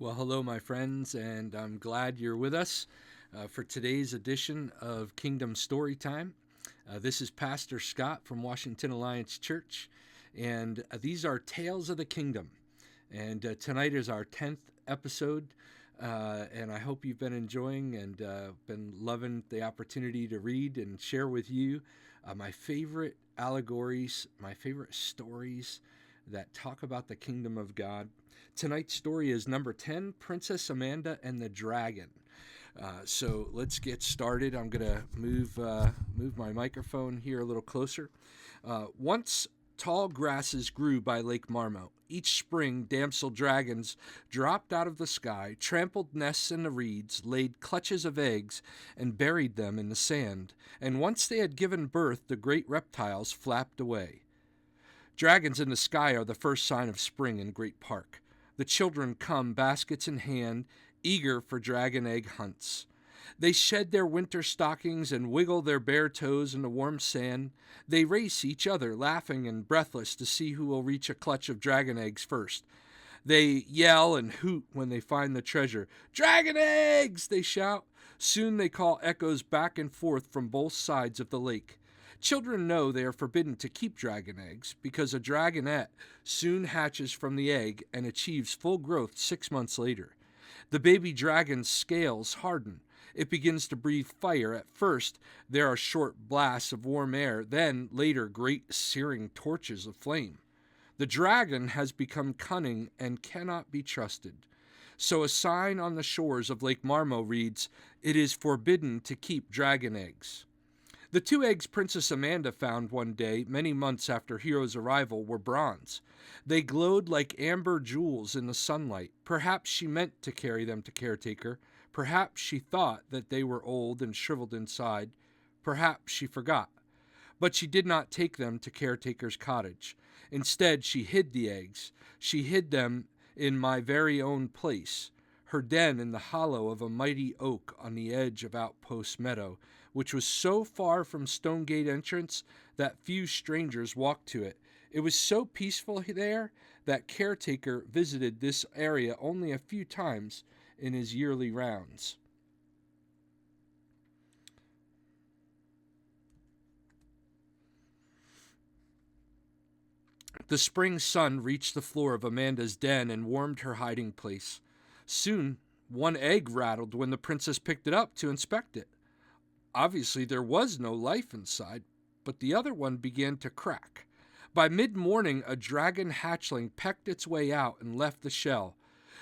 Well, hello, my friends, and I'm glad you're with us for today's edition of Kingdom Storytime. This is Pastor Scott from Washington Alliance Church, and these are Tales of the Kingdom. And tonight is our 10th episode, and I hope you've been enjoying and been loving the opportunity to read and share with you my favorite allegories, my favorite stories that talk about the kingdom of God. Tonight's story is number 10, Princess Amanda and the Dragon. So let's get started. I'm going to move my microphone here a little closer. Once tall grasses grew by Lake Marmo. Each spring, damsel dragons dropped out of the sky, trampled nests in the reeds, laid clutches of eggs, and buried them in the sand. And once they had given birth, the great reptiles flapped away. Dragons in the sky are the first sign of spring in Great Park. The children come, baskets in hand, eager for dragon egg hunts. They shed their winter stockings and wiggle their bare toes in the warm sand. They race each other, laughing and breathless, to see who will reach a clutch of dragon eggs first. They yell and hoot when they find the treasure. Dragon eggs! They shout. Soon they call echoes back and forth from both sides of the lake. Children know they are forbidden to keep dragon eggs because a dragonette soon hatches from the egg and achieves full growth 6 months later. The baby dragon's scales harden. It begins to breathe fire. At first, there are short blasts of warm air, then, later, great searing torches of flame. The dragon has become cunning and cannot be trusted. So a sign on the shores of Lake Marmo reads, "It is forbidden to keep dragon eggs." The two eggs Princess Amanda found one day, many months after Hero's arrival, were bronze. They glowed like amber jewels in the sunlight. Perhaps she meant to carry them to Caretaker. Perhaps she thought that they were old and shriveled inside. Perhaps she forgot. But she did not take them to Caretaker's cottage. Instead, she hid the eggs. She hid them in my very own place, her den in the hollow of a mighty oak on the edge of Outpost Meadow, which was so far from Stonegate entrance that few strangers walked to it. It was so peaceful there that Caretaker visited this area only a few times in his yearly rounds. The spring sun reached the floor of Amanda's den and warmed her hiding place. Soon, one egg rattled when the princess picked it up to inspect it. Obviously, there was no life inside, but the other one began to crack. By mid morning, a dragon hatchling pecked its way out and left the shell.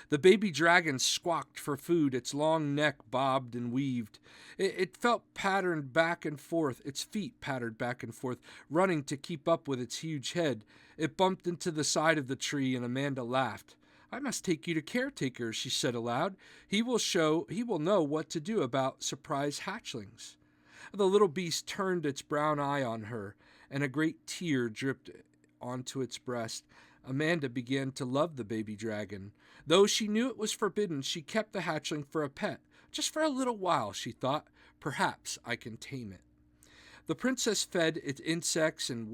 The baby dragon squawked for food, its long neck bobbed and weaved. It felt patterned back and forth, its feet pattered back and forth, running to keep up with its huge head. It bumped into the side of the tree, and Amanda laughed. "I must take you to Caretaker," she said aloud. He will know what to do about surprise hatchlings." The little beast turned its brown eye on her, and a great tear dripped onto its breast. Amanda began to love the baby dragon. Though she knew it was forbidden, she kept the hatchling for a pet. Just for a little while, she thought. Perhaps I can tame it. The princess fed it insects and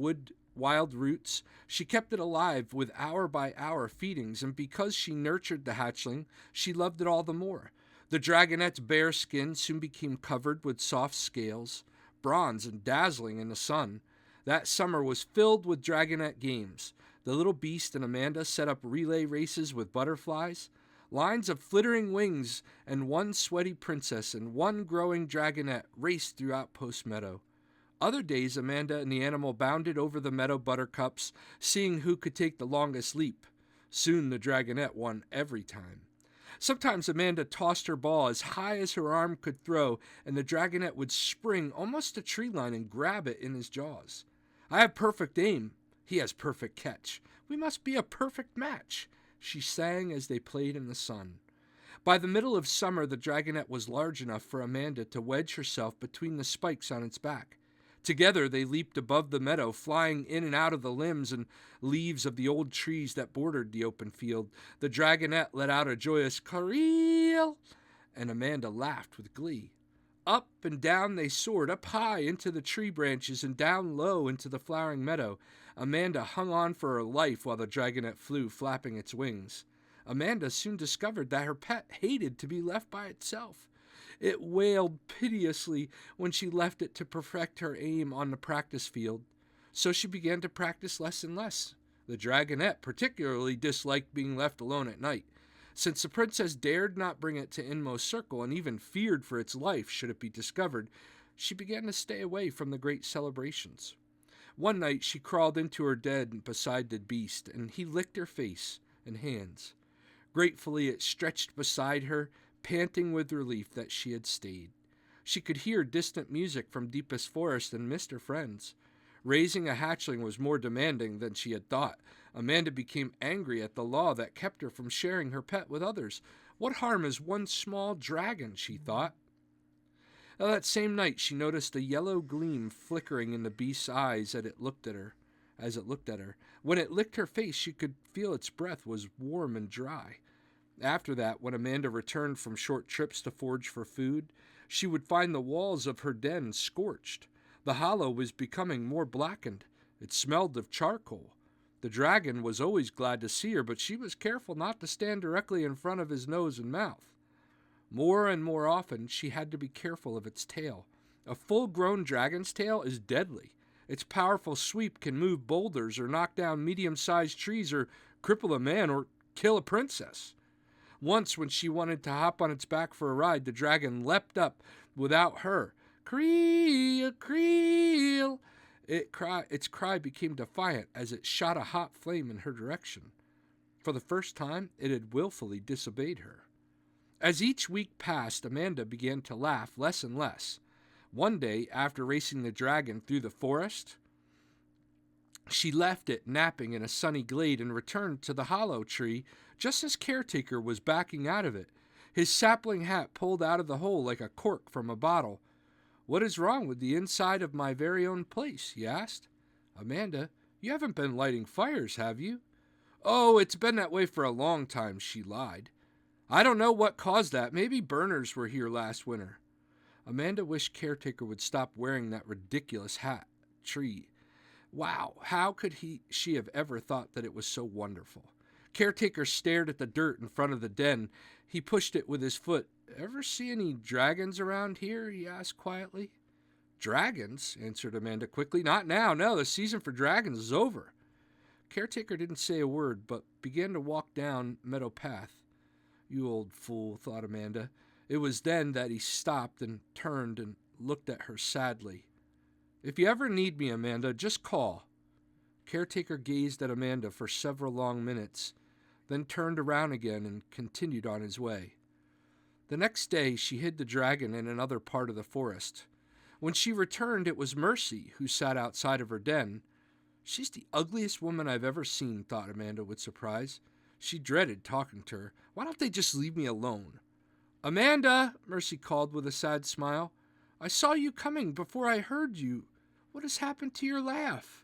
wild roots. She kept it alive with hour by hour feedings, and because she nurtured the hatchling, she loved it all the more. The dragonette's bare skin soon became covered with soft scales, bronze and dazzling in the sun. That summer was filled with dragonette games. The little beast and Amanda set up relay races with butterflies. Lines of flittering wings and one sweaty princess and one growing dragonette raced through Outpost Meadow. Other days, Amanda and the animal bounded over the meadow buttercups, seeing who could take the longest leap. Soon the dragonette won every time. Sometimes Amanda tossed her ball as high as her arm could throw, and the dragonette would spring almost to tree line and grab it in his jaws. "I have perfect aim. He has perfect catch. We must be a perfect match," she sang as they played in the sun. By the middle of summer, the dragonette was large enough for Amanda to wedge herself between the spikes on its back. Together they leaped above the meadow, flying in and out of the limbs and leaves of the old trees that bordered the open field. The dragonette let out a joyous careel, and Amanda laughed with glee. Up and down they soared, up high into the tree branches and down low into the flowering meadow. Amanda hung on for her life while the dragonette flew, flapping its wings. Amanda soon discovered that her pet hated to be left by itself. It wailed piteously when she left it to perfect her aim on the practice field. So she began to practice less and less. The dragonette particularly disliked being left alone at night. Since the princess dared not bring it to Inmost Circle and even feared for its life should it be discovered, she began to stay away from the great celebrations. One night she crawled into her den beside the beast, and he licked her face and hands. Gratefully it stretched beside her, panting with relief that she had stayed. She could hear distant music from deepest forest and missed her friends. Raising a hatchling was more demanding than she had thought. Amanda became angry at the law that kept her from sharing her pet with others. What harm is one small dragon, she thought. Now, that same night she noticed a yellow gleam flickering in the beast's eyes as it looked at her. When it licked her face, she could feel its breath was warm and dry. After that, when Amanda returned from short trips to forage for food, she would find the walls of her den scorched. The hollow was becoming more blackened. It smelled of charcoal. The dragon was always glad to see her, but she was careful not to stand directly in front of his nose and mouth. More and more often, she had to be careful of its tail. A full-grown dragon's tail is deadly. Its powerful sweep can move boulders or knock down medium-sized trees or cripple a man or kill a princess. Once, when she wanted to hop on its back for a ride, the dragon leapt up without her. Creel, creel! Its cry became defiant as it shot a hot flame in her direction. For the first time, it had willfully disobeyed her. As each week passed, Amanda began to laugh less and less. One day, after racing the dragon through the forest, she left it napping in a sunny glade and returned to the hollow tree just as Caretaker was backing out of it, his sapling hat pulled out of the hole like a cork from a bottle. "What is wrong with the inside of my very own place?" he asked. "Amanda, you haven't been lighting fires, have you?" "Oh, it's been that way for a long time," she lied. "I don't know what caused that. Maybe burners were here last winter." Amanda wished Caretaker would stop wearing that ridiculous hat. Tree. Wow, how could she have ever thought that it was so wonderful? Caretaker stared at the dirt in front of the den. He pushed it with his foot. "Ever see any dragons around here?" he asked quietly. "Dragons?" answered Amanda quickly. "Not now. No, the season for dragons is over." Caretaker didn't say a word, but began to walk down Meadow Path. "You old fool," thought Amanda. It was then that he stopped and turned and looked at her sadly. "If you ever need me, Amanda, just call." Caretaker gazed at Amanda for several long minutes, then turned around again and continued on his way. The next day she hid the dragon in another part of the forest. When she returned, it was Mercy who sat outside of her den. "She's the ugliest woman I've ever seen," thought Amanda with surprise. She dreaded talking to her. "Why don't they just leave me alone?" "Amanda," Mercy called with a sad smile. "I saw you coming before I heard you. What has happened to your laugh?"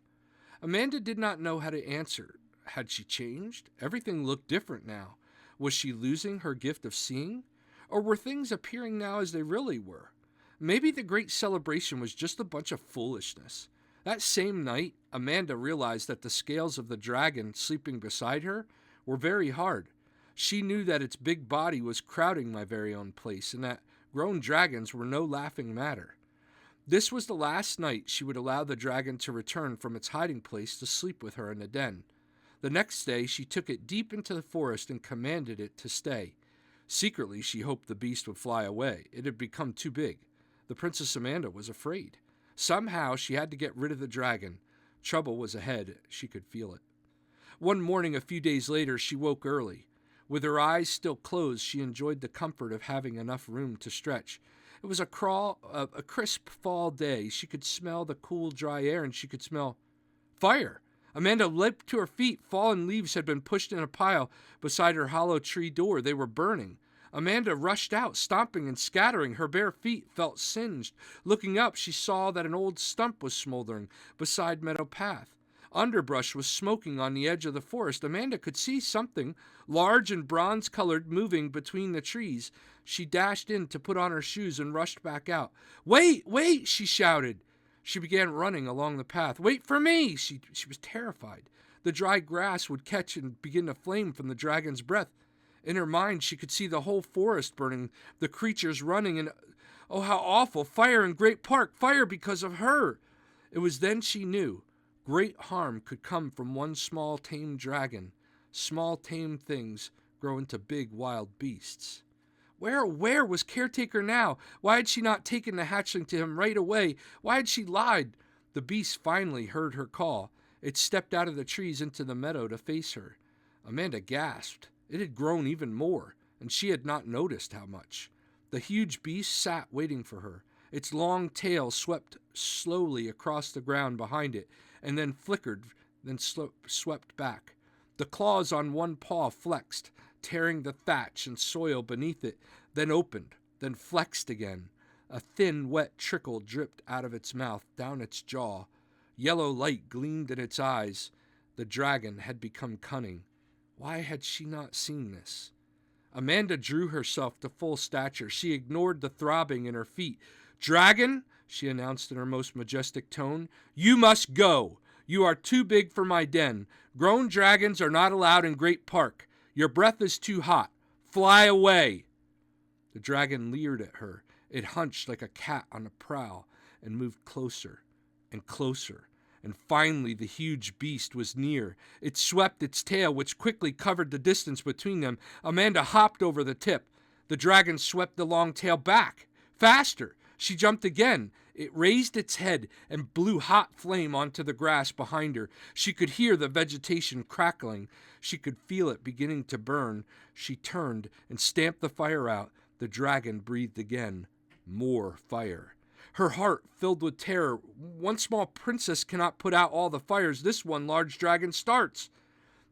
Amanda did not know how to answer. Had she changed? Everything looked different now. Was she losing her gift of seeing? Or were things appearing now as they really were? Maybe the great celebration was just a bunch of foolishness. That same night, Amanda realized that the scales of the dragon sleeping beside her were very hard. She knew that its big body was crowding my very own place, and that grown dragons were no laughing matter. This was the last night she would allow the dragon to return from its hiding place to sleep with her in the den. The next day she took it deep into the forest and commanded it to stay. Secretly she hoped the beast would fly away. It had become too big. The Princess Amanda was afraid. Somehow she had to get rid of the dragon. Trouble was ahead. She could feel it. One morning a few days later she woke early. With her eyes still closed, she enjoyed the comfort of having enough room to stretch. It was a crisp fall day. She could smell the cool, dry air, and she could smell fire. Amanda leaped to her feet. Fallen leaves had been pushed in a pile beside her hollow tree door. They were burning. Amanda rushed out, stomping and scattering. Her bare feet felt singed. Looking up, she saw that an old stump was smoldering beside Meadow Path. Underbrush was smoking on the edge of the forest. Amanda could see something, large and bronze-colored, moving between the trees. She dashed in to put on her shoes and rushed back out. "Wait, wait!" she shouted. She began running along the path. "Wait for me!" She was terrified. The dry grass would catch and begin to flame from the dragon's breath. In her mind, she could see the whole forest burning, the creatures running, and oh, how awful! Fire in Great Park! Fire because of her! It was then she knew great harm could come from one small tame dragon. Small tame things grow into big wild beasts. Where was Caretaker now? Why had she not taken the hatchling to him right away? Why had she lied? The beast finally heard her call. It stepped out of the trees into the meadow to face her. Amanda gasped. It had grown even more, and she had not noticed how much. The huge beast sat waiting for her. Its long tail swept slowly across the ground behind it, and then flickered, then swept back. The claws on one paw flexed, tearing the thatch and soil beneath it, then opened, then flexed again. A thin, wet trickle dripped out of its mouth, down its jaw. Yellow light gleamed in its eyes. The dragon had become cunning. Why had she not seen this? Amanda drew herself to full stature. She ignored the throbbing in her feet. "Dragon," she announced in her most majestic tone, "you must go. You are too big for my den. Grown dragons are not allowed in Great Park. Your breath is too hot. Fly away." The dragon leered at her. It hunched like a cat on a prowl and moved closer and closer. And finally the huge beast was near. It swept its tail, which quickly covered the distance between them. Amanda hopped over the tip. The dragon swept the long tail back. Faster! She jumped again. It raised its head and blew hot flame onto the grass behind her. She could hear the vegetation crackling. She could feel it beginning to burn. She turned and stamped the fire out. The dragon breathed again. More fire. Her heart filled with terror. One small princess cannot put out all the fires this one large dragon starts.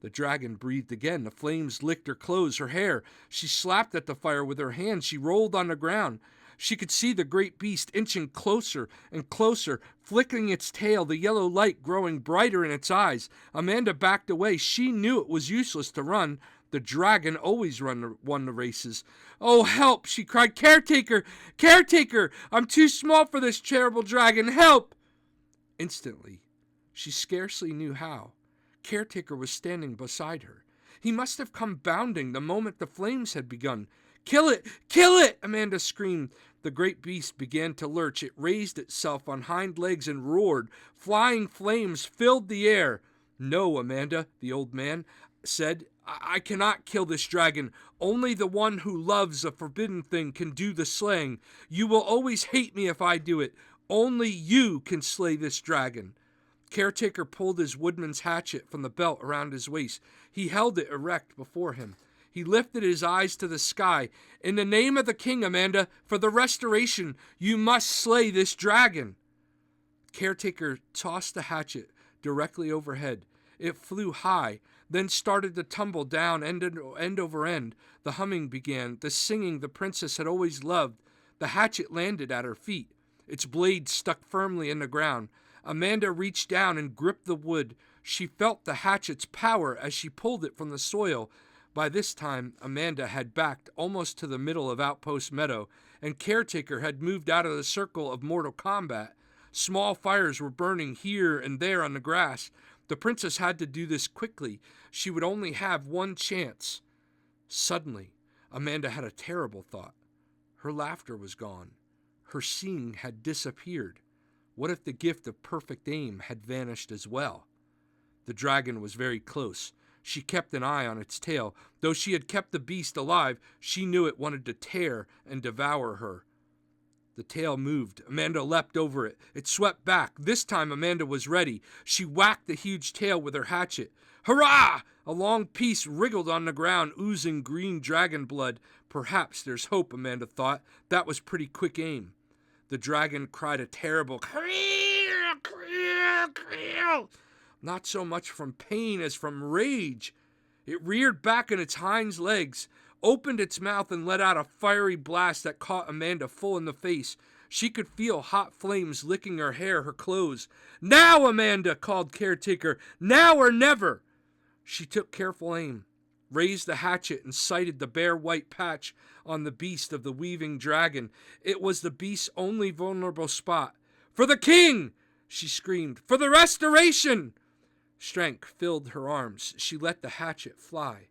The dragon breathed again. The flames licked her clothes, her hair. She slapped at the fire with her hands. She rolled on the ground. She could see the great beast inching closer and closer, flicking its tail, the yellow light growing brighter in its eyes. Amanda backed away. She knew it was useless to run. The dragon always won the races. "Oh, help!" she cried. "Caretaker! Caretaker! I'm too small for this terrible dragon! Help!" Instantly, she scarcely knew how, Caretaker was standing beside her. He must have come bounding the moment the flames had begun. "Kill it! Kill it!" Amanda screamed. The great beast began to lurch. It raised itself on hind legs and roared. Flying flames filled the air. "No, Amanda," the old man said. I cannot kill this dragon. Only the one who loves a forbidden thing can do the slaying. You will always hate me if I do it. Only you can slay this dragon." Caretaker pulled his woodman's hatchet from the belt around his waist. He held it erect before him. He lifted his eyes to the sky. "In the name of the king, Amanda, for the restoration, you must slay this dragon." Caretaker tossed the hatchet directly overhead. It flew high, then started to tumble down end over end. The humming began, the singing the princess had always loved. The hatchet landed at her feet. Its blade stuck firmly in the ground. Amanda reached down and gripped the wood. She felt the hatchet's power as she pulled it from the soil. By this time, Amanda had backed almost to the middle of Outpost Meadow, and Caretaker had moved out of the circle of mortal combat. Small fires were burning here and there on the grass. The princess had to do this quickly. She would only have one chance. Suddenly, Amanda had a terrible thought. Her laughter was gone. Her seeing had disappeared. What if the gift of perfect aim had vanished as well? The dragon was very close. She kept an eye on its tail. Though she had kept the beast alive, she knew it wanted to tear and devour her. The tail moved. Amanda leapt over it. It swept back. This time Amanda was ready. She whacked the huge tail with her hatchet. Hurrah! A long piece wriggled on the ground, oozing green dragon blood. Perhaps there's hope, Amanda thought. That was pretty quick aim. The dragon cried a terrible "Creel, creel, creel," not so much from pain as from rage. It reared back on its hind legs, opened its mouth, and let out a fiery blast that caught Amanda full in the face. She could feel hot flames licking her hair, her clothes. "Now, Amanda!" called Caretaker. "Now or never!" She took careful aim, raised the hatchet, and sighted the bare white patch on the beast of the weaving dragon. It was the beast's only vulnerable spot. "For the king!" she screamed. "For the restoration!" Strength filled her arms. She let the hatchet fly.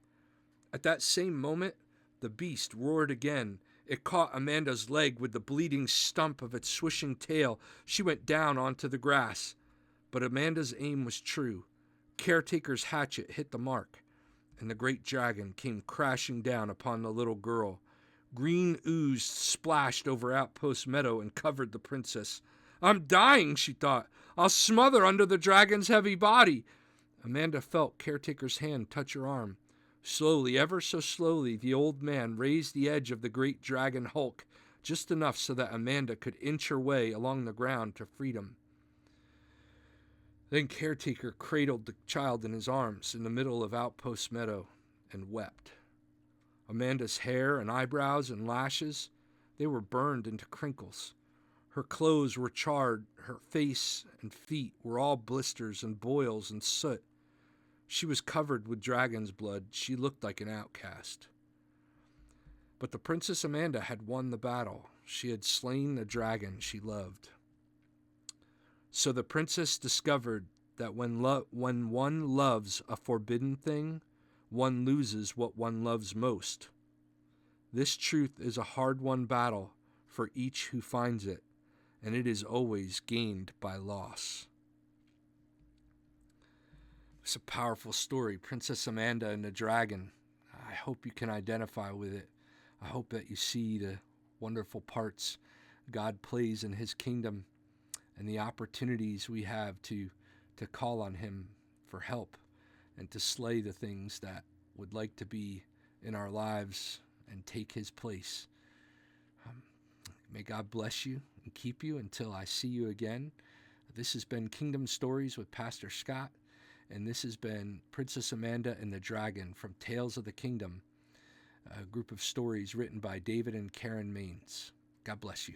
At that same moment, the beast roared again. It caught Amanda's leg with the bleeding stump of its swishing tail. She went down onto the grass. But Amanda's aim was true. Caretaker's hatchet hit the mark, and the great dragon came crashing down upon the little girl. Green ooze splashed over Outpost Meadow and covered the princess. I'm dying, she thought. I'll smother under the dragon's heavy body. Amanda felt Caretaker's hand touch her arm. Slowly, ever so slowly, the old man raised the edge of the great dragon hulk, just enough so that Amanda could inch her way along the ground to freedom. Then Caretaker cradled the child in his arms in the middle of Outpost Meadow and wept. Amanda's hair and eyebrows and lashes, they were burned into crinkles. Her clothes were charred, her face and feet were all blisters and boils and soot. She was covered with dragon's blood. She looked like an outcast. But the Princess Amanda had won the battle. She had slain the dragon she loved. So the princess discovered that when one loves a forbidden thing, one loses what one loves most. This truth is a hard-won battle for each who finds it, and it is always gained by loss. It's a powerful story, Princess Amanda and the Dragon. I hope you can identify with it. I hope that you see the wonderful parts God plays in his kingdom and the opportunities we have to call on him for help and to slay the things that would like to be in our lives and take his place. May God bless you and keep you until I see you again. This has been Kingdom Stories with Pastor Scott, and this has been Princess Amanda and the Dragon from Tales of the Kingdom, a group of stories written by David and Karen Maines. God bless you.